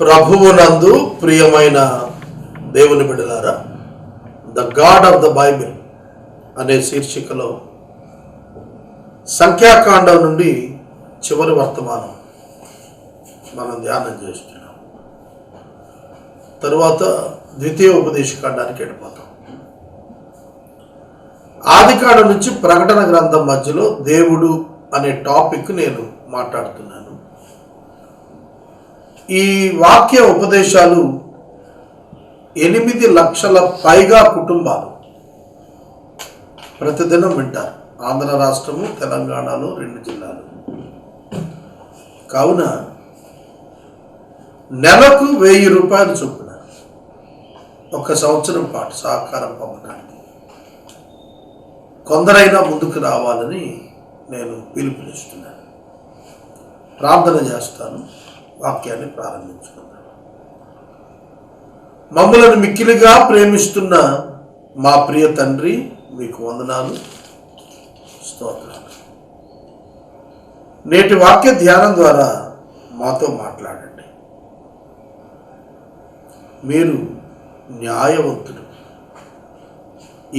ప్రభువునందు ప్రియమైన దేవుని బిడ్డలారా, the God of the Bible అనే శీర్షికలో సంఖ్యాకాండం నుండి చివరి వర్తమానం మనం ధ్యానం చేస్తున్నాం. తరువాత ద్వితీయ ఉపదేశకాండానికి వెళ్ళిపోతాం. ఆదికాండం నుంచి ప్రకటన గ్రంథం మధ్యలో దేవుడు అనే టాపిక్ నేను మాట్లాడుతున్నాను. ఈ వాక్య ఉపదేశాలు 8 లక్షల పైగా కుటుంబాలు ప్రతిదినం వింటారు. ఆంధ్ర రాష్ట్రము, తెలంగాణలో 2 జిల్లాలు. కావున నెలకు 1000 రూపాయలు చొప్పున 1 సంవత్సరం పాటు సహకారం పంపడానికి కొందరైనా ముందుకు రావాలని నేను పిలుపునిస్తున్నాను. ప్రార్థన చేస్తాను. వాక్యాన్ని ప్రారంభించుకుందాం. మమ్మలను మిక్కిలిగా ప్రేమిస్తున్న మా ప్రియ తండ్రి, మీకు వందనాలు, స్తోత్రాలు. నేటి వాక్య ధ్యానం ద్వారా మాతో మాట్లాడండి. మీరు న్యాయవంతుడు.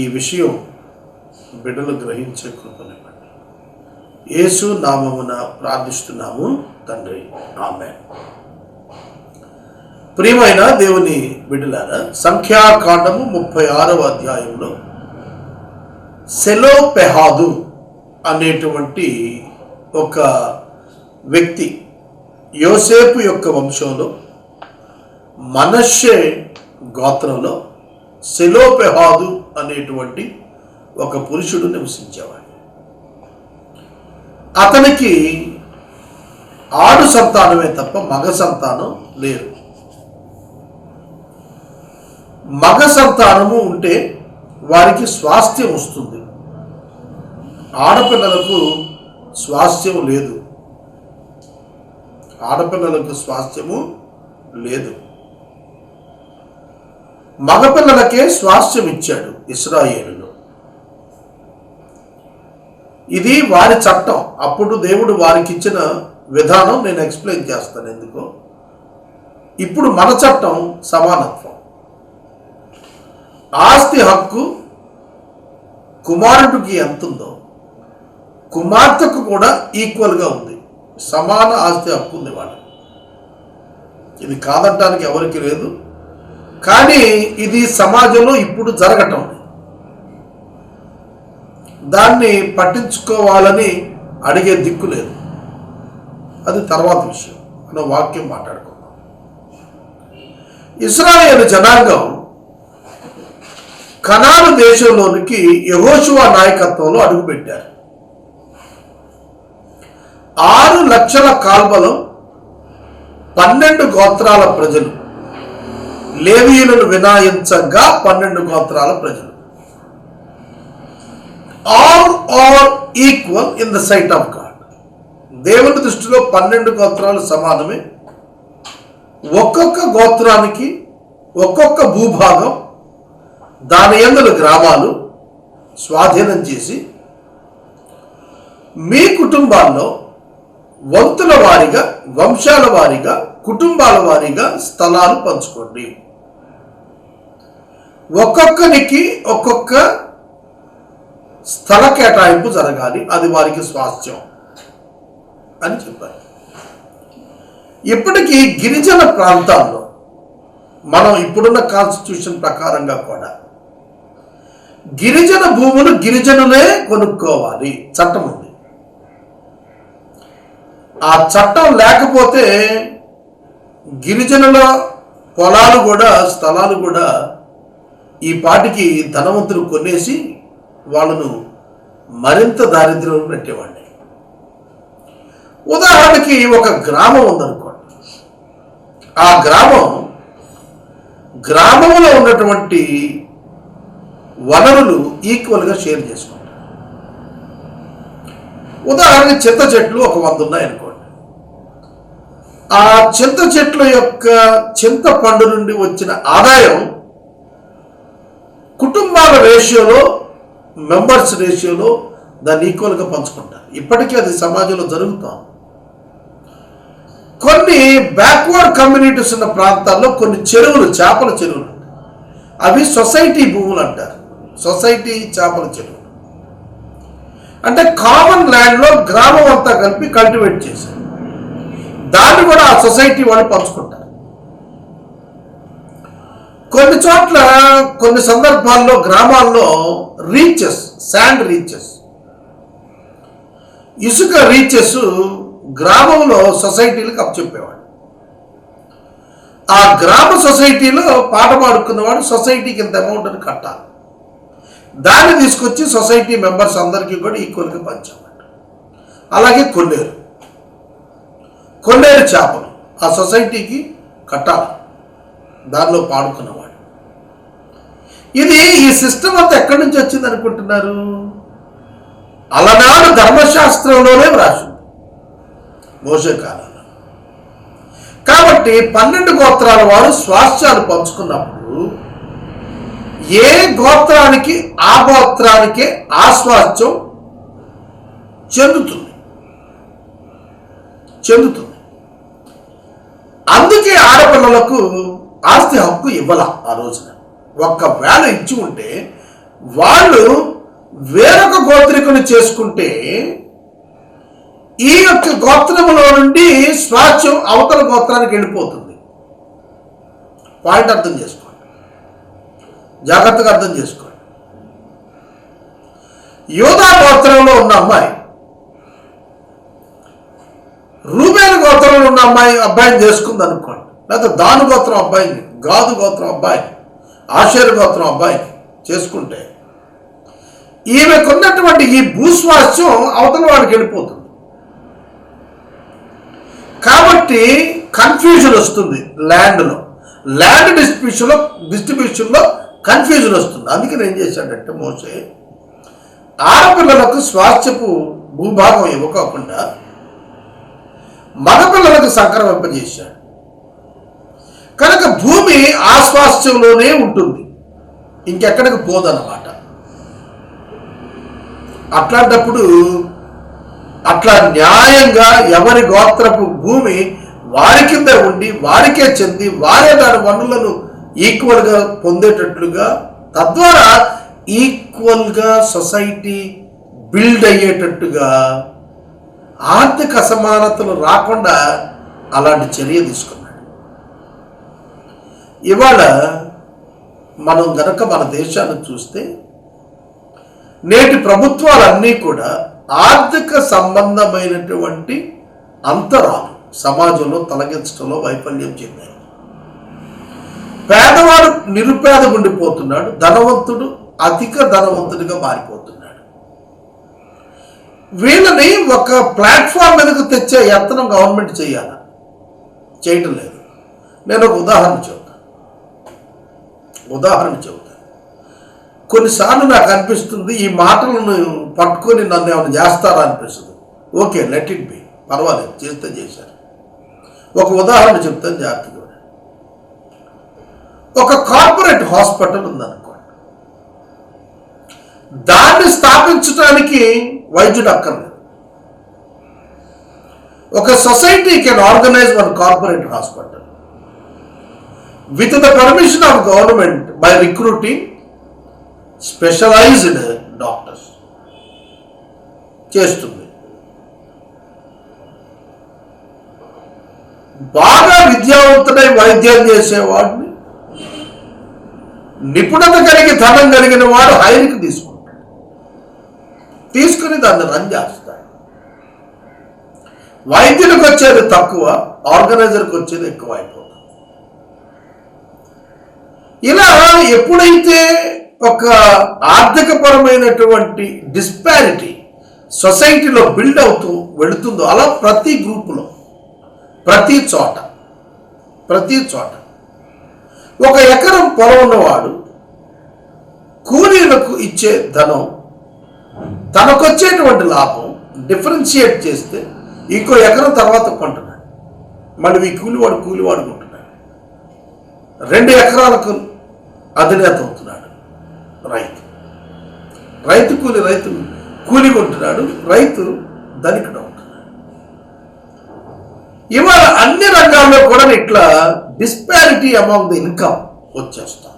ఈ విషయం బిడ్డలు గ్రహించే కృపనివ్వండి. యేసు నామమున ప్రార్థిస్తున్నాము తండ్రి, ఆమేన్. ప్రియమైన దేవుని బిడ్డలారా, సంఖ్యాకాండము 36వ అధ్యాయంలో సెలోపెహాదు అనేటువంటి ఒక వ్యక్తి, యోసేపు యొక్క వంశంలో మనష్షే గోత్రంలో సెలోపెహాదు అనేటువంటి ఒక పురుషుడు నివసించేవాడు. అతనికి ఆడు సంతానమే తప్ప మగ సంతానం లేరు. మగ సంతానము ఉంటే వారికి స్వాస్థ్యం వస్తుంది. ఆడపిల్లలకు స్వాస్థ్యం లేదు. ఆడపిల్లలకు స్వాస్థ్యము లేదు. మగపిల్లలకే స్వాస్థ్యం ఇచ్చాడు ఇశ్రాయేలులో. ఇది వారి చట్టం. అప్పుడు దేవుడు వారికి ఇచ్చిన విధానం నేను ఎక్స్ప్లెయిన్ చేస్తాను ఎందుకో. ఇప్పుడు మన చట్టం సమానత్వం. ఆస్తి హక్కు కుమారుడికి ఎంత ఉందో కుమార్తెకు కూడా ఈక్వల్గా ఉంది. సమాన ఆస్తి హక్కు ఉంది వాళ్ళకి. ఇది కాదంటానికి ఎవరికి లేదు. కానీ ఇది సమాజంలో ఇప్పుడు జరగటం. దాన్ని పట్టించుకోవాలని అడిగే దిక్కు లేదు. అది తర్వాత విషయం. మనం వాక్యం మాట్లాడుకుందాం. ఇశ్రాయేలు జనాంగం కనాను దేశంలోనికి యెహోషువ నాయకత్వంలో అడుగుపెట్టారు. 6 లక్షల కాల్బలం 12 గోత్రాల ప్రజలు, లేవీయులను వినాయించగా 12 గోత్రాల ప్రజలు. All are equal in the sight of God. దేవుని దృష్టిలో 12 గోత్రాలు సమానమే. ఒక్కొక్క గోత్రానికి ఒక్కొక్క భూభాగం, దాని యందు గ్రామాలు స్వాధీనం చేసి మీ కుటుంబాల్లో వంతుల వారీగా, వంశాల వారీగా, కుటుంబాల వారీగా స్థలాలు పంచుకోండి. ఒక్కొక్కరికి ఒక్కొక్క స్థల కేటాయింపు జరగాలి. అది వారికి స్వాస్థ్యం అని చెప్పారు. ఇప్పటికీ గిరిజన ప్రాంతాల్లో మనం ఇప్పుడున్న కాన్స్టిట్యూషన్ ప్రకారంగా కూడా గిరిజన భూములు గిరిజనులే కొనుక్కోవాలి చట్టం ఉంది. ఆ చట్టం లేకపోతే గిరిజనుల పొలాలు కూడా, స్థలాలు కూడా ఈ పాటికి ధనవంతులు కొనేసి వాళ్ళను మరింత దారిద్ర్యంలో పెట్టేవాడిని. ఉదాహరణకి ఒక గ్రామం ఉందనుకోండి. ఆ గ్రామంలో ఉన్నటువంటి వనరులు ఈక్వల్గా షేర్ చేసుకుంటారు. ఉదాహరణకి చింత చెట్లు ఒక 100 ఉన్నాయనుకోండి. ఆ చింత చెట్ల యొక్క చింతపండు నుండి వచ్చిన ఆదాయం కుటుంబాల రేషియోలో, మెంబర్స్ రేషియోలో దాన్ని ఈక్వల్గా పంచుకుంటారు. ఇప్పటికీ అది సమాజంలో జరుగుతాం. కొన్ని బ్యాక్వర్డ్ కమ్యూనిటీస్ ఉన్న ప్రాంతాల్లో కొన్ని చెరువులు, చేపల చెరువులు, అవి సొసైటీ భూములు అంటారు. సొసైటీ చేపల చెరువులు అంటే కామన్ ల్యాండ్లో గ్రామం అంతా కలిపి కల్టివేట్ చేశారు. దాన్ని కూడా ఆ సొసైటీ వాళ్ళు పంచుకుంటారు. కొన్ని చోట్ల, కొన్ని సందర్భాల్లో గ్రామాల్లో రీచెస్, శాండ్ రీచెస్, ఇసుక రీచెస్ గ్రామంలో సొసైటీలకు అప్పచెప్పేవాడు. ఆ గ్రామ సొసైటీలో పాట పాడుకున్నవాడు సొసైటీకి ఇంత అమౌంట్ అని కట్టాలి. దాన్ని తీసుకొచ్చి సొసైటీ మెంబర్స్ అందరికీ కూడా ఈక్వల్గా పంచామట. అలాగే కొన్నేరు చేపలు ఆ సొసైటీకి కట్టాలి, దానిలో పాడుకున్నవాడు. ఇది ఈ సిస్టమ్ అంతా ఎక్కడి నుంచి వచ్చింది అనుకుంటున్నారు? అలనాడు ధర్మశాస్త్రంలోనే వ్రాసింది, మోషే కాలంలో. కాబట్టి 12 గోత్రాల వారు స్వాస్థ్యాలు పంచుకున్నప్పుడు ఏ గోత్రానికి ఆ గోత్రానికే ఆ స్వాస్థ్యం చెందుతుంది. అందుకే ఆడపిల్లలకు ఆస్తి హక్కు ఇవ్వాల ఆ రోజున. ఒక్కవేళ ఇచ్చి ఉంటే వాళ్ళు వేరొక గోత్రికుని చేసుకుంటే ఈ యొక్క గోత్రములో నుండి స్వాస్థ్యం అవతల గోత్రానికి వెళ్ళిపోతుంది. పాయింట్ అర్థం చేసుకోండి, జాగ్రత్తగా అర్థం చేసుకోండి. యోధా గోత్రంలో ఉన్న అమ్మాయి రూబేలు గోత్రంలో ఉన్న అబ్బాయిని చేసుకుంది అనుకోండి, లేకపోతే దాను గోత్రం అబ్బాయిని, గాదు గోత్రం అబ్బాయిని, ఆషేరు గోత్రం అబ్బాయిని చేసుకుంటే ఈమెకున్నటువంటి ఈ భూస్వాస్థ్యం అవతల వాడికి వెళ్ళిపోతుంది. కాబట్టి కన్ఫ్యూజన్ వస్తుంది ల్యాండ్లో, ల్యాండ్ డిస్ట్రిబ్యూషన్లో కన్ఫ్యూజన్ వస్తుంది. అందుకని ఏం చేశాడంటే మోసే ఆడపిల్లలకు స్వాస్థ్యపు భూభాగం ఇవ్వకుండా మగపిల్లలకు సంక్రమింపజేశాడు. కనుక భూమి ఆ స్వాస్థ్యంలోనే ఉంటుంది, ఇంకెక్కడికి పోదన్నమాట. అట్లాంటప్పుడు అట్లా న్యాయంగా ఎవరి గోత్రపు భూమి వారి కింద ఉండి వారికే చెంది వారే దాని వనరులను ఈక్వల్గా పొందేటట్లుగా, తద్వారా ఈక్వల్గా సొసైటీ బిల్డ్ అయ్యేటట్టుగా, ఆర్థిక అసమానతలు రాకుండా అలాంటి చర్య తీసుకున్నాడు. ఇవాళ మనం గనక మన దేశాన్ని చూస్తే నేటి ప్రభుత్వాలన్నీ కూడా ఆర్థిక సంబంధమైనటువంటి అంతరాలు సమాజంలో తొలగించడంలో వైఫల్యం చెందాయి. పేదవాడు నిరుపేద ఉండిపోతున్నాడు, ధనవంతుడు అధిక ధనవంతుడిగా మారిపోతున్నాడు. వీళ్ళని ఒక ప్లాట్ఫామ్ మీదకు తెచ్చే యత్నం గవర్నమెంట్ చేయటం లేదు. నేను ఒక ఉదాహరణ చెబుతాను. కొన్నిసార్లు నాకు అనిపిస్తుంది ఈ మాటలను పట్టుకొని నన్ను ఏమైనా చేస్తారా అనిపిస్తుంది. ఓకే, లెట్ ఇట్ బి, పర్వాలేదు, చేస్తే చేశారు. ఒక ఉదాహరణ చెప్తాను, జాగ్రత్తగా. ఒక కార్పొరేట్ హాస్పిటల్ ఉందనుకోండి, దాన్ని స్థాపించడానికి వైద్యుడు అక్కర్లేదు. ఒక society can organise one corporate hospital with the permission of government by recruiting specialised doctors చేస్తుంది. బాగా విద్యావంతుడై వైద్యం చేసేవాడిని, నిపుణత కలిగి ధనం కలిగిన వాడు హైర్కి తీసుకుని దాన్ని రన్ చేస్తాడు. వైద్యులకు వచ్చేది తక్కువ, ఆర్గనైజర్కి వచ్చేది ఎక్కువ అయిపోతుంది. ఇలా ఎప్పుడైతే ఒక ఆర్థికపరమైనటువంటి డిస్పారిటీ సొసైటీలో బిల్డ్ అవుతూ వెళుతుందో, అలా ప్రతి గ్రూపులో ప్రతి చోట 1 ఎకరం పొలం ఉన్నవాడు కూలీలకు ఇచ్చే ధనం, తనకొచ్చేటువంటి లాభం డిఫరెన్షియేట్ చేస్తే ఇంకో ఎకరం తర్వాత కొంటున్నాడు. మళ్ళీ ఈ కూలివాడు కొంటున్నాడు. 2 ఎకరాలకు అధినేత అవుతున్నాడు రైతు కూలి కొంటున్నాడు, రైతు ధనికుడు అవుతున్నాడు. ఇవాళ అన్ని రంగాల్లో కూడా ఇట్లా డిస్పారిటీ అమాంగ్ ది ఇన్కమ్ వచ్చేస్తాం.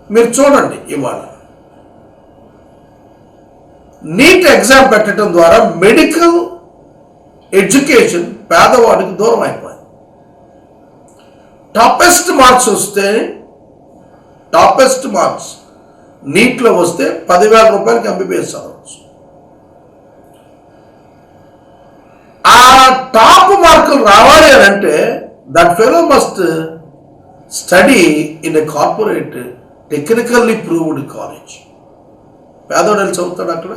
మీరు చూడండి, ఇవాళ నీట్ ఎగ్జామ్ పెట్టడం ద్వారా మెడికల్ ఎడ్యుకేషన్ పేదవాడికి దూరం అయిపోయింది. టాపెస్ట్ మార్క్స్ నీట్లో వస్తే 10,000 రూపాయలకి ఎంబీబీఎస్ చదవచ్చు. ఆ టాప్ మార్కులు రావాలి అని అంటే that fellow must study in a corporate technically proved college. పేదవాడు వెళ్ళి చదువుతాడు అక్కడ.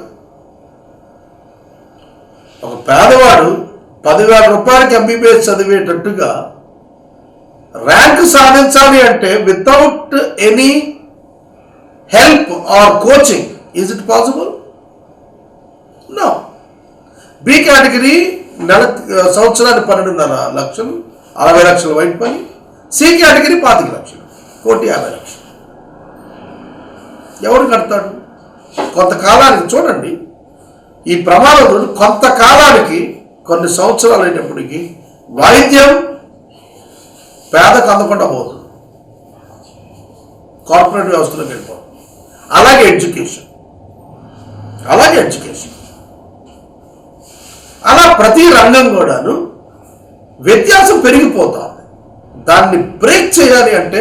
ఒక పేదవాడు 10,000 రూపాయలకి ఎంబీబీఎస్ చదివేటట్టుగా ర్యాంక్ సాధించాలి అంటే without any help or coaching is it possible? No. B category సంవత్సరానికి 12.5 లక్షలు, 60 లక్షల వైట్ పని. సి కేటగిరీ 25 లక్షలు, 1,50,00,000. ఎవరు కడతాడు? కొంతకాలానికి చూడండి, ఈ ప్రమాదం కొంతకాలానికి కొన్ని సంవత్సరాలు అయినప్పటికీ వైద్యం పేదకు అందకుండా పోతుంది, కార్పొరేట్ వ్యవస్థలోకి వెళ్ళిపోతుంది. అలాగే ఎడ్యుకేషన్. అలా ప్రతి రంగం కూడాను వ్యత్యాసం పెరిగిపోతుంది. దాన్ని బ్రేక్ చేయాలి అంటే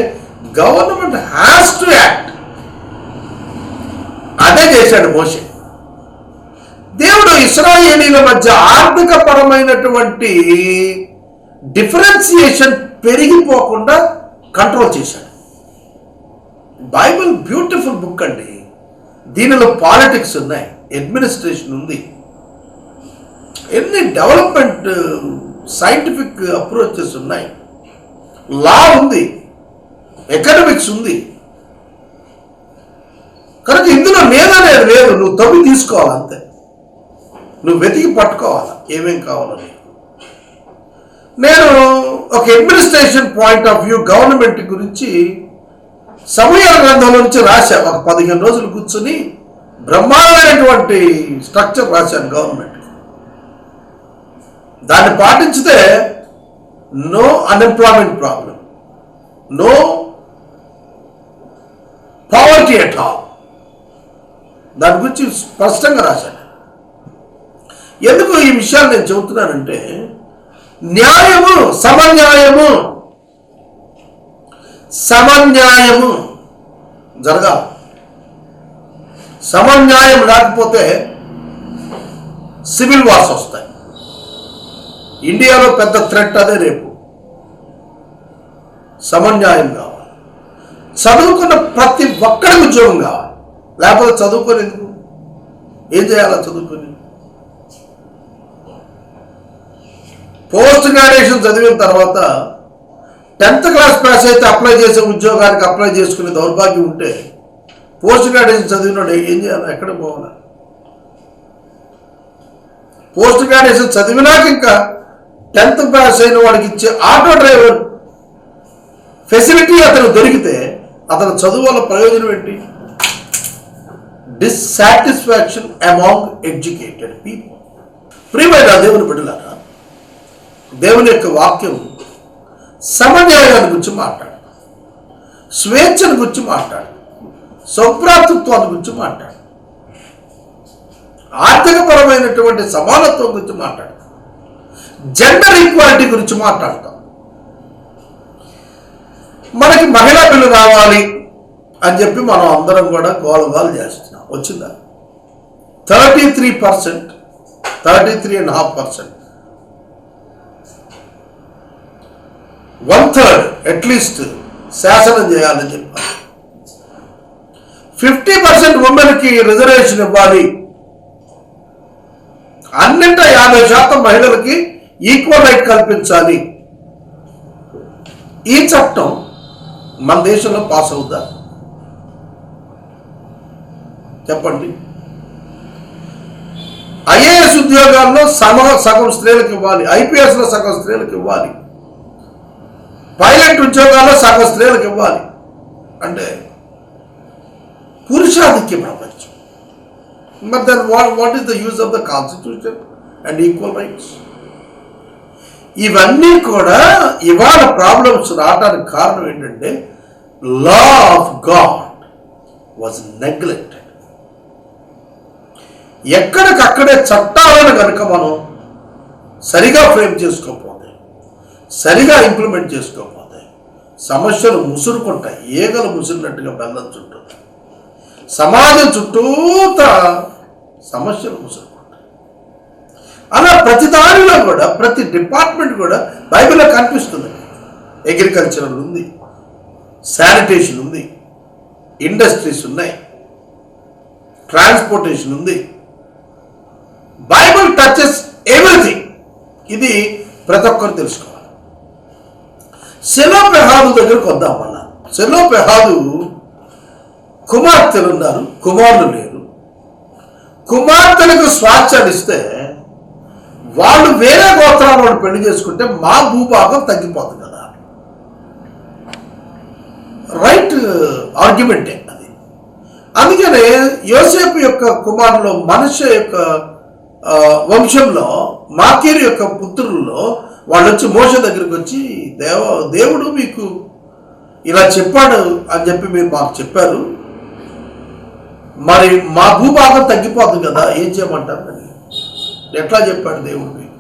గవర్నమెంట్ హ్యాస్ టు యాక్ట్. అదే చేశాడు మోషే. దేవుడు ఇశ్రాయేలీల మధ్య ఆర్థిక పరమైనటువంటి డిఫరెన్సియేషన్ పెరిగిపోకుండా కంట్రోల్ చేశాడు. బైబిల్ బ్యూటిఫుల్ బుక్ అండి. దీనిలో పాలిటిక్స్ ఉన్నాయి, అడ్మినిస్ట్రేషన్ ఉంది, ఎన్ని డెవలప్మెంట్ సైంటిఫిక్ అప్రోచెస్ ఉన్నాయి, లా ఉంది, ఎకనామిక్స్ ఉంది. కనుక ఇందులో లేదనేది లేదు. నువ్వు తవ్వి తీసుకోవాలి అంతే. నువ్వు వెతికి పట్టుకోవాలి ఏమేం కావాలని. నేను ఒక administration point of view government గురించి సమూయేలు గ్రంథంలో నుంచి రాశాను. ఒక 15 రోజులు కూర్చుని బ్రహ్మాండమైనటువంటి స్ట్రక్చర్ రాశాను గవర్నమెంట్. దాన్ని పాటించితే no unemployment problem, no poverty at all. దాని గురించి స్పష్టంగా రాశాను. ఎందుకు ఈ విషయాలు నేను చెబుతున్నానంటే న్యాయము, సమన్యాయము జరగాలి. సమన్యాయం లేకపోతే సివిల్ వార్స్ వస్తాయి. ఇండియాలో పెద్ద థ్రెట్ అదే రేపు. సమన్యాయం కావాలి. చదువుకున్న ప్రతి ఒక్కరికి ఉద్యోగం కావాలి. లేకపోతే చదువుకొని ఎందుకు? ఏం చేయాలా చదువుకొని? పోస్ట్ గ్రాడ్యుయేషన్ చదివిన తర్వాత 10th క్లాస్ పాస్ అయితే అప్లై చేసే ఉద్యోగానికి అప్లై చేసుకునే దౌర్భాగ్యం ఉంటే పోస్ట్ గ్రాడ్యుయేషన్ చదివినాడు ఏం చేయాలి? ఎక్కడ పోవాలి? పోస్ట్ గ్రాడ్యుయేషన్ చదివినాక ఇంకా 10th పాస్ అయిన వాడికి ఇచ్చే ఆటో డ్రైవర్ ఫెసిలిటీ అతను దొరికితే అతను చదువు వల్ల ప్రయోజనం ఏంటి? Dissatisfaction among educated people. ప్రియమైన దేవుని బిడ్డలారా, దేవుని యొక్క వాక్యం సమన్యాయాన్ని గురించి మాట్లాడు, స్వేచ్ఛను గురించి మాట్లాడు, సౌభ్రాతృత్వాన్ని గురించి మాట్లాడు, ఆర్థికపరమైనటువంటి సమానత్వం గురించి మాట్లాడు, జెండర్ ఈక్వాలిటీ గురించి మాట్లాడతాం. మనకి మహిళా బిల్లు రావాలి అని చెప్పి మనం అందరం కూడా గోలగాలు చేస్తున్నాం. వచ్చిందా? 33%, 33.5%, 1/3 అట్లీస్ట్ శాసనం చేయాలని చెప్పాలి. 50% ఉమెన్కి రిజర్వేషన్ ఇవ్వాలి. అన్నింటా 50% మహిళలకి ఈక్వల్ రైట్ కల్పించాలి. ఈ చట్టం మన దేశంలో పాస్ అవుతా? చెప్పండి. ఐఏఎస్ ఉద్యోగాల్లో సగం స్త్రీలకు ఇవ్వాలి, ఐపీఎస్లో సగం స్త్రీలకు ఇవ్వాలి, పైలట్ ఉద్యోగాల్లో సగం స్త్రీలకు ఇవ్వాలి. అంటే పురుషాధిక్య ప్రపంచం. మరి then what is the use of the constitution? And equal rights. ఇవన్నీ కూడా ఇవాళ ప్రాబ్లమ్స్ రావడానికి కారణం ఏంటంటే law of God was neglected. ఎక్కడికక్కడే చట్టాలను కనుక మనం సరిగా ఫ్రేమ్ చేసుకోకపోతే, సరిగా ఇంప్లిమెంట్ చేసుకోకపోతే సమస్యలు ముసురుకుంటాయి. ఈగలు ముసిరినట్టుగా బెల్లం చుట్టూ సమాజం చుట్టూత సమస్యలు ముసురుకుంటాయి. అలా ప్రతి దానిలో కూడా, ప్రతి డిపార్ట్మెంట్ కూడా బైబిల్లో కనిపిస్తుంది. అగ్రికల్చరల్ ఉంది, శానిటేషన్ ఉంది, ఇండస్ట్రీస్ ఉన్నాయి, ట్రాన్స్పోర్టేషన్ ఉంది. Bible touches everything. ఇది ప్రతి ఒక్కరు తెలుసుకోవాలి. సెలోపెహాదు దగ్గరకు వద్దాం. మళ్ళా సెలోపెహాదు కుమార్తెలు ఉన్నారు, కుమారులు లేరు. కుమార్తెలకు స్వాస్థ్యాలు ఇస్తే వాళ్ళు వేరే గోత్రాల వాళ్ళు పెళ్లి చేసుకుంటే మా భూభాగం తగ్గిపోతుంది కదా. రైట్ ఆర్గ్యుమెంటే అది. అందుకనే యోసేపు యొక్క కుమారులో, మనుష్య యొక్క వంశంలో, మాకీరు యొక్క పుత్రుల్లో వాళ్ళు వచ్చి మోషే దగ్గరికి వచ్చి, దేవుడు మీకు ఇలా చెప్పాడు అని చెప్పి మీరు మాకు చెప్పారు, మరి మా భూభాగం తగ్గిపోతుంది కదా, ఏం చేయమంటారు అని. ఎట్లా చెప్పాడు దేవుడు? మీకు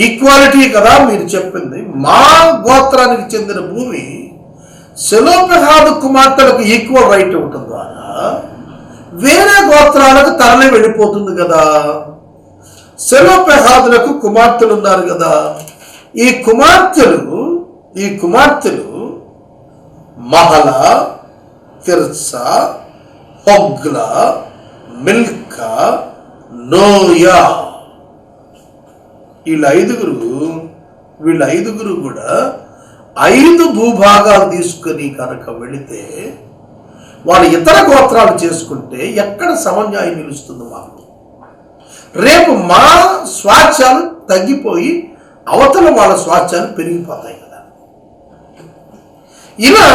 ఈక్వాలిటీ కదా మీరు చెప్పింది. మా గోత్రానికి చెందిన భూమి సెలోపెహాదు కుమార్తెలకు ఈక్వల్ రైట్ ఇవ్వటం ద్వారా వేరే గోత్రాలకు తరలి వెళ్ళిపోతుంది కదా. సెలోపెహాదులకు కుమార్తెలు ఉన్నారు కదా. ఈ కుమార్తెలు Mahlah, Tirzah, Hoglah, Milcah, Noah. వీళ్ళ ఐదుగురు కూడా 5 భూభాగాలు తీసుకొని కనుక వెళితే వాళ్ళు ఇతర గోత్రాలు చేసుకుంటే ఎక్కడ సమన్యాయం నిలుస్తుంది? మాకు రేపు మా స్వాస్థ్యాలు తగ్గిపోయి అవతల వాళ్ళ స్వాస్థ్యాలు పెరిగిపోతాయి కదా. ఇలా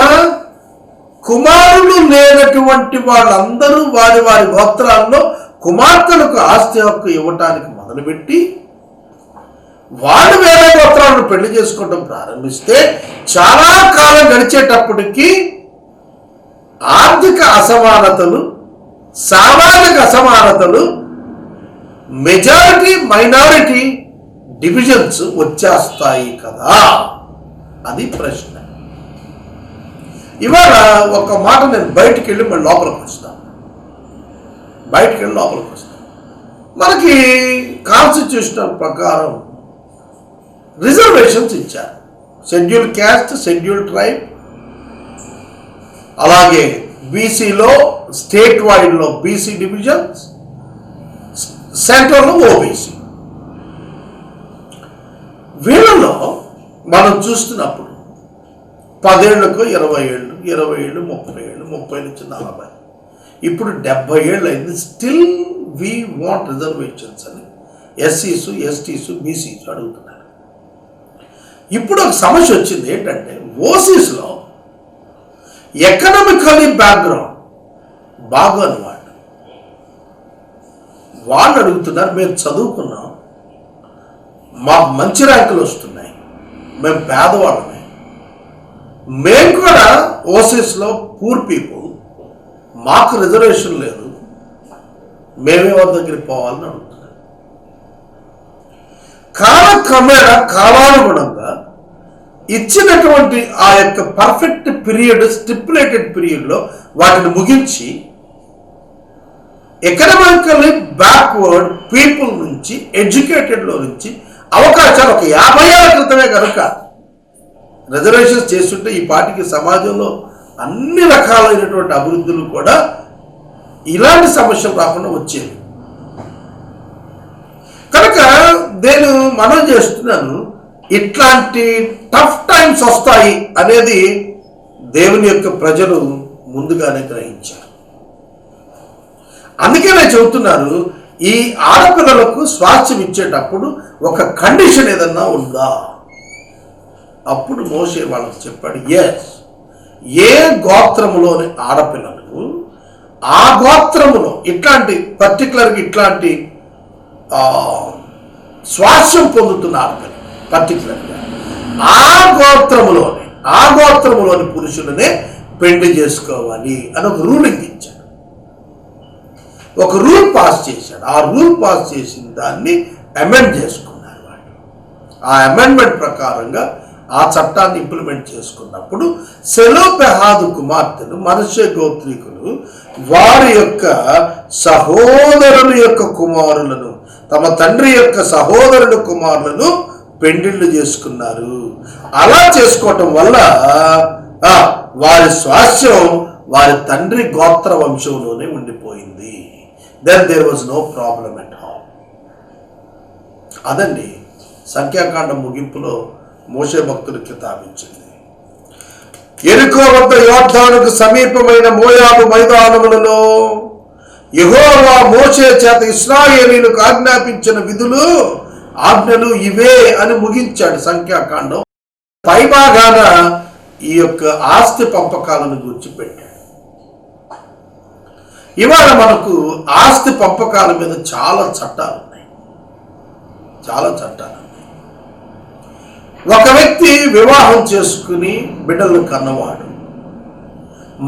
కుమారులు లేనటువంటి వాళ్ళందరూ వారి వారి గోత్రాల్లో కుమార్తెలకు ఆస్తి హక్కు ఇవ్వటానికి మొదలుపెట్టి వాళ్ళు వేరే గోత్రాలను పెళ్లి చేసుకోవడం ప్రారంభిస్తే చాలా కాలం గడిచేటప్పటికీ ఆర్థిక అసమానతలు, సామాజిక అసమానతలు, మెజారిటీ మైనారిటీ డివిజన్స్ వచ్చేస్తాయి కదా. అది ప్రశ్న. ఇవాళ ఒక మాట నేను బయటికి వెళ్ళి మళ్ళీ లోపలికి వస్తాను. మనకి కాన్స్టిట్యూషనల్ ప్రకారం రిజర్వేషన్స్ ఇచ్చారు. షెడ్యూల్ క్యాస్ట్, షెడ్యూల్ ట్రైబ్, అలాగే బీసీలో స్టేట్ వైడ్లో బీసీ డివిజన్స్, సెంట్రల్లో ఓబీసీ. వీళ్ళలో మనం చూస్తున్నప్పుడు 10 ఏళ్లకు 20 ఏళ్ళు, 20 ఏళ్ళు 30 ఏళ్ళు, 30 నుంచి 40, ఇప్పుడు 70 ఏళ్ళు అయింది. స్టిల్ వీ వాంట్ రిజర్వేషన్స్ అని ఎస్సీసు, ఎస్టీసు, బీసీసు అడుగుతున్నారు. ఇప్పుడు ఒక సమస్య వచ్చింది. ఏంటంటే ఓసీస్లో ఎకనామికలీ బ్యాక్గ్రౌండ్ బాగోని వాళ్ళు అడుగుతున్నారు, మేము చదువుకున్నాం, మాకు మంచి ర్యాంకులు వస్తున్నాయి, మేము పేదవాళ్ళమే, మేము కూడా ఓసీస్లో పూర్ పీపుల్, మాకు రిజర్వేషన్ లేదు, మేమేవారి దగ్గరికి పోవాలని అడుగుతున్నారు. కాలక్రమేణా కాలానుగుణంగా ఇచ్చినటువంటి ఆ యొక్క పర్ఫెక్ట్ పీరియడ్, స్టిపులేటెడ్ పీరియడ్లో వాటిని ముగించి ఎకనామికల్లీ బ్యాక్వర్డ్ పీపుల్ నుంచి, ఎడ్యుకేటెడ్లో నుంచి అవకాశాలు ఒక 50 ఏళ్ల క్రితమే కనుక రిజర్వేషన్స్ చేస్తుంటే ఈ పార్టీకి సమాజంలో అన్ని రకాలైనటువంటి అభివృద్ధులు కూడా ఇలాంటి సమస్యలు రాకుండా వచ్చేవి. కనుక నేను మనం చేస్తున్నాను, ఇట్లాంటి టఫ్ టైమ్స్ వస్తాయి అనేది దేవుని యొక్క ప్రజలు ముందుగానే గ్రహించారు. అందుకే నేను చెబుతున్నాను, ఈ ఆడపిల్లలకు స్వాస్థ్యం ఇచ్చేటప్పుడు ఒక కండిషన్ ఏదన్నా ఉందా? అప్పుడు మోషే వాళ్ళకి చెప్పాడు, ఎస్, ఏ గోత్రములోని ఆడపిల్లలు ఆ గోత్రములో ఇట్లాంటి పర్టికులర్గా ఇట్లాంటి స్వాస్థ్యం పొందుతున్నారు. పర్టికులర్గా ఆ గోత్రములోని పురుషులనే పెళ్లి చేసుకోవాలి అని ఒక రూలింగ్ ఇచ్చాడు, ఒక రూల్ పాస్ చేశాడు. ఆ రూల్ పాస్ చేసిన దాన్ని అమెండ్ చేసుకున్నారు వాళ్ళు. ఆ అమెండ్మెంట్ ప్రకారంగా ఆ చట్టాన్ని ఇంప్లిమెంట్ చేసుకున్నప్పుడు సెలోపెహాదు కుమార్తెలు మనష్షే గోత్రీకులు వారి యొక్క సహోదరుల యొక్క కుమారులను, తమ తండ్రి యొక్క సహోదరుల కుమారులను పెండిళ్ళు చేసుకున్నారు. అలా చేసుకోవటం వల్ల వారి స్వాస్థ్యం వారి తండ్రి గోత్ర వంశంలోనే ఉండిపోయింది. Then there was no problem at all. అదండి సంఖ్యాకాండం ముగింపులో మోషే భక్తుడు కితాబిచ్చింది. యెరికో వద్ద యోర్దానుకు సమీపమైన మోయాబు మైదానములలో యెహోవా మోషే చేత ఇశ్రాయేలీయులకు ఆజ్ఞాపించిన విధులు ఆజ్ఞలు ఇవే అని ముగించాడు సంఖ్యాకాండం. పైభాగాన ఈ యొక్క ఆస్తి పంపకాలను గురించి పెట్టాడు. ఇవాళ మనకు ఆస్తి పంపకాల మీద చాలా చట్టాలు ఉన్నాయి. ఒక వ్యక్తి వివాహం చేసుకుని బిడ్డలను కన్నవాడు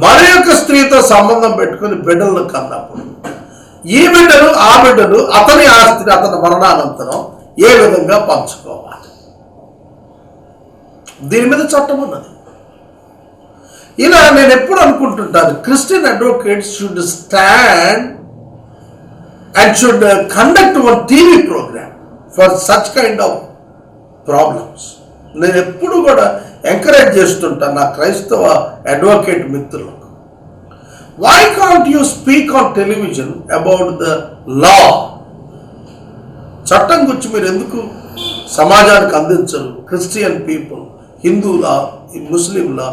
మరి యొక్క స్త్రీతో సంబంధం పెట్టుకుని బిడ్డలను కన్నప్పుడు ఈ బిడ్డలు ఆ బిడ్డలు అతని ఆస్తిని అతని మరణానంతరం ఏ విధంగా పంచుకోవాలి, దీని మీద చట్టం ఉన్నది. ఇలా నేను ఎప్పుడు అనుకుంటుంటాను, Christian advocates should stand and should conduct one TV program for such kind of problems. నేను ఎప్పుడు కూడా ఎంకరేజ్ చేస్తుంటాను నా క్రైస్తవ అడ్వకేట్ మిత్రులకు, why can't you speak on television about the law? చట్టం గురించి మీరు ఎందుకు సమాజానికి అందించరు? క్రిస్టియన్ పీపుల్, హిందూలా, ముస్లింలా,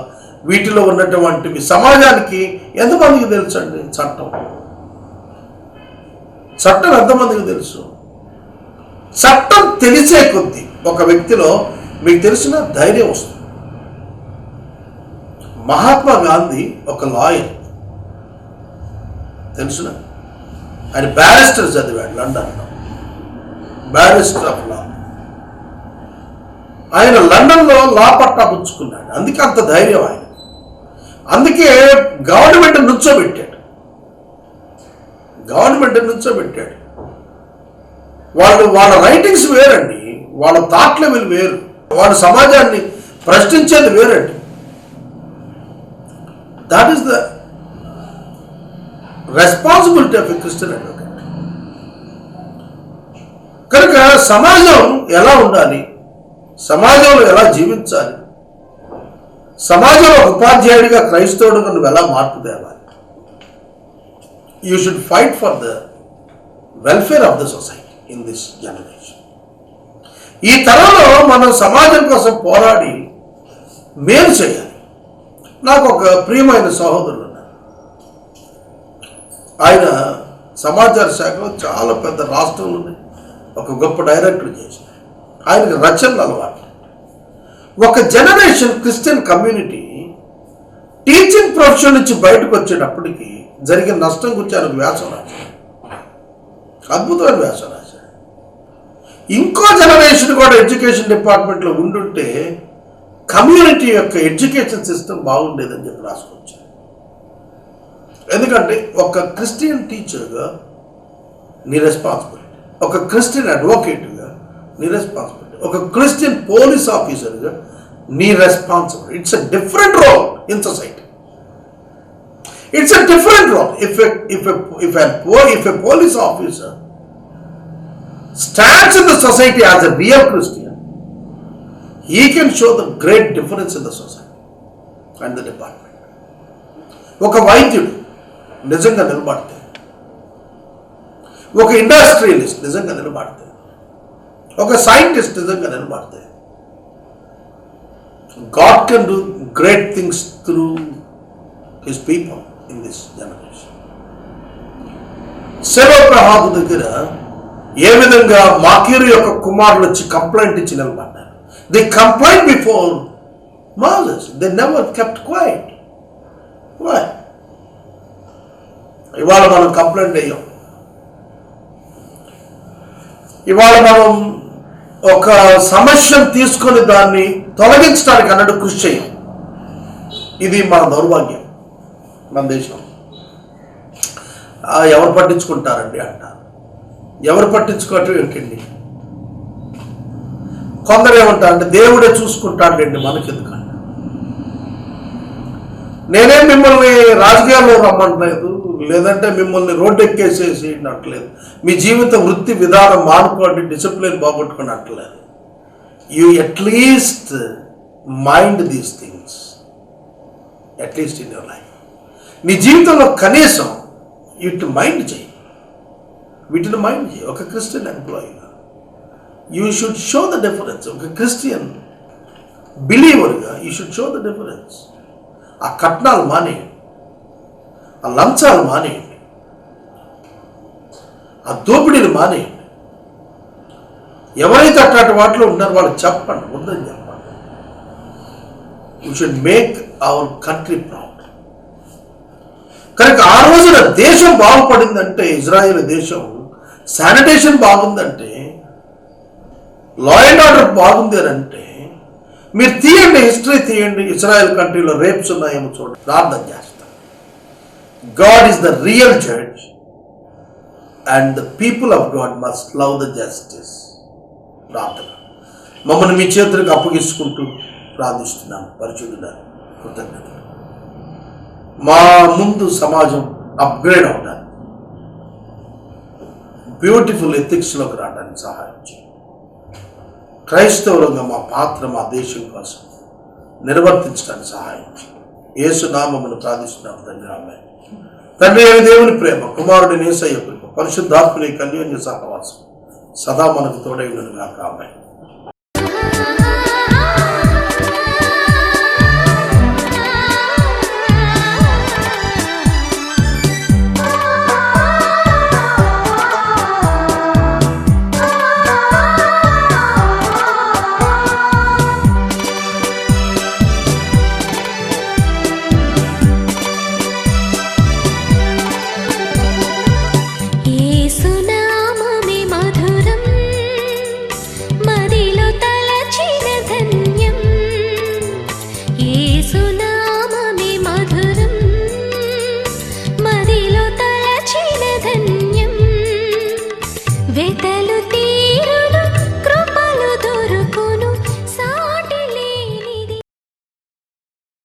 వీటిలో ఉన్నటువంటివి సమాజానికి ఎంతమందికి తెలుసు అండి? చట్టం ఎంతమందికి తెలుసు? చట్టం తెలిసే కొద్దీ ఒక వ్యక్తిలో మీకు తెలిసిన ధైర్యం వస్తుంది. మహాత్మా గాంధీ ఒక లాయర్, తెలుసునా? ఆయన బ్యారిస్టర్ చదివాడు లండన్లో, బ్యారిస్టర్ ఆఫ్ లా. ఆయన లండన్లో లా పట్టా పుచ్చుకున్నాడు. అందుకే అంత ధైర్యం ఆయన. అందుకే గవర్నమెంట్ నుంచోబెట్టాడు. వాళ్ళ రైటింగ్స్ వేరండి, వాళ్ళ థాట్ లెవెల్ వేరు, వాళ్ళ సమాజాన్ని ప్రశ్నించేది వేరండి. That is the responsibility of a Christian advocate. కనుక సమాజం ఎలా ఉండాలి, సమాజంలో ఎలా జీవించాలి, సమాజంలో ఉపాధ్యాయుడిగా క్రైస్తవుడిగా నువ్వు ఎలా మార్పు తేవాలి, you should fight for the welfare of the society in this generation. ఈ తరంలో మనం సమాజం కోసం పోరాడి మేలు చేయాలి. నాకు ఒక ప్రియమైన సహోదరుడు ఉన్నారు. ఆయన సమాచార శాఖలో చాలా పెద్ద రాష్ట్రంలోనే ఒక గొప్ప డైరెక్టర్ చేశారు. ఆయనకి రచనలు అలవాటు. ఒక generation Christian community teaching profession నుంచి బయటకు వచ్చేటప్పటికి జరిగిన నష్టం గురించి ఆయన వ్యాసం రాశాడు, అద్భుతమైన వ్యాసం రాశాడు. ఇంకో జనరేషన్ కూడా ఎడ్యుకేషన్ డిపార్ట్మెంట్లో ఉండుంటే కమ్యూనిటీ యొక్క ఎడ్యుకేషన్ సిస్టమ్ బాగుండేదని చెప్పి రాసుకొచ్చారు. ఎందుకంటే ఒక క్రిస్టియన్ టీచర్గా నీ రెస్పాన్సిబిలిటీ, ఒక క్రిస్టియన్ అడ్వకేట్గా నీ రెస్పాన్సిబిలిటీ, ఒక క్రిస్టియన్ పోలీస్ ఆఫీసర్గా నీ responsibility. It's a different role in society. It's a different role. If a police officer stands in the society as a real Christian, he can show the great difference in the society and the department. ఒక వైద్యుడు నిజంగా నిలబడితే, ఒక industrialist నిజంగా నిలబడితే, ఒక scientist నిజంగా నిలబడితే, God can do great things through his people in this generation. సెలోపెహాదు దగ్గర ఏ విధంగా మాకీరు యొక్క కుమారులు వచ్చి కంప్లైంట్ ఇచ్చి నిలబడ్డారు. They complaint before Moses, they never kept quiet. Why? ఇవాళ మనం కంప్లైంట్ అయ్యాం. ఇవాళ మనం ఒక సమస్యను తీసుకొని దాన్ని తొలగించడానికి అన్నట్టు కృషి చేయం. ఇది మన దౌర్భాగ్యం. మన దేశం ఎవరు పట్టించుకుంటారండి అంటారు. ఎవరు పట్టించుకోవటం ఏంటండి? కొందరు ఏమంటారంటే దేవుడే చూసుకుంటాడండి, మనకెందుకంట. నేనే మిమ్మల్ని రాజకీయాల్లో రమ్మంటలేదు, లేదంటే మిమ్మల్ని రోడ్డు ఎక్కేసేసి అంటలేదు. మీ జీవిత వృత్తి విధానం మానుకోండి, డిసిప్లిన్ బాగొట్టుకొని అంటలేదు. You at least mind these things, at least in your life. నీ జీవితంలో కనీసం వీటిని మైండ్ చేయి, వీటిని మైండ్ చేయి. ఒక క్రిస్టియన్ ఎంప్లాయీగా you should show the difference. ఒక క్రిస్టియన్ బిలీవర్గా you should show the difference. ఆ కట్నాలు మానేయండి, ఆ లంచాలు మానేయండి, ఆ దోపిడీలు మానేయండి. ఎవరైతే అట్లాంటి వాటిలో ఉన్నారో వాళ్ళకి చెప్పండి, ఉందని చెప్పండి. You should make our country proud. కనుక ఆ రోజున దేశం బాగుపడిందంటే, ఇజ్రాయెల్ దేశం శానిటేషన్ బాగుందంటే, లా అండ్ ఆర్డర్ బాగుంది అని అంటే, మీరు తీయండి, హిస్టరీ తీయండి. ఇజ్రాయెల్ కంట్రీలో రేప్స్ ఉన్నాయేమో చూడండి. ప్రార్థన చేస్తాం. God is the real judge and the people of God must love the justice. ప్రార్థన. మమ్మల్ని మీ చేతులకు అప్పగించుకుంటూ ప్రార్థిస్తున్నాం. పరిశుద్ధుడా, కృతజ్ఞతలు. మా ముందు సమాజం అప్గ్రేడ్ అవడానికి, బ్యూటిఫుల్ ఎథిక్స్లోకి రావడానికి సహాయం చేయండి. క్రైస్తవులుగా మా పాత్ర మా దేశం కోసం నిర్వర్తించడానికి సహాయం చేయండి. యేసు నామమును ప్రార్థిస్తున్నాము తండ్రి, ఆమేన్. తండ్రి అయిన దేవుని ప్రేమ, కుమారుడి యేసయ్య కృప, పరిశుద్ధాత్మని అన్యోన్య సహవాసం సదా మనకు తోడై ఉండును గాక. ఆమేన్.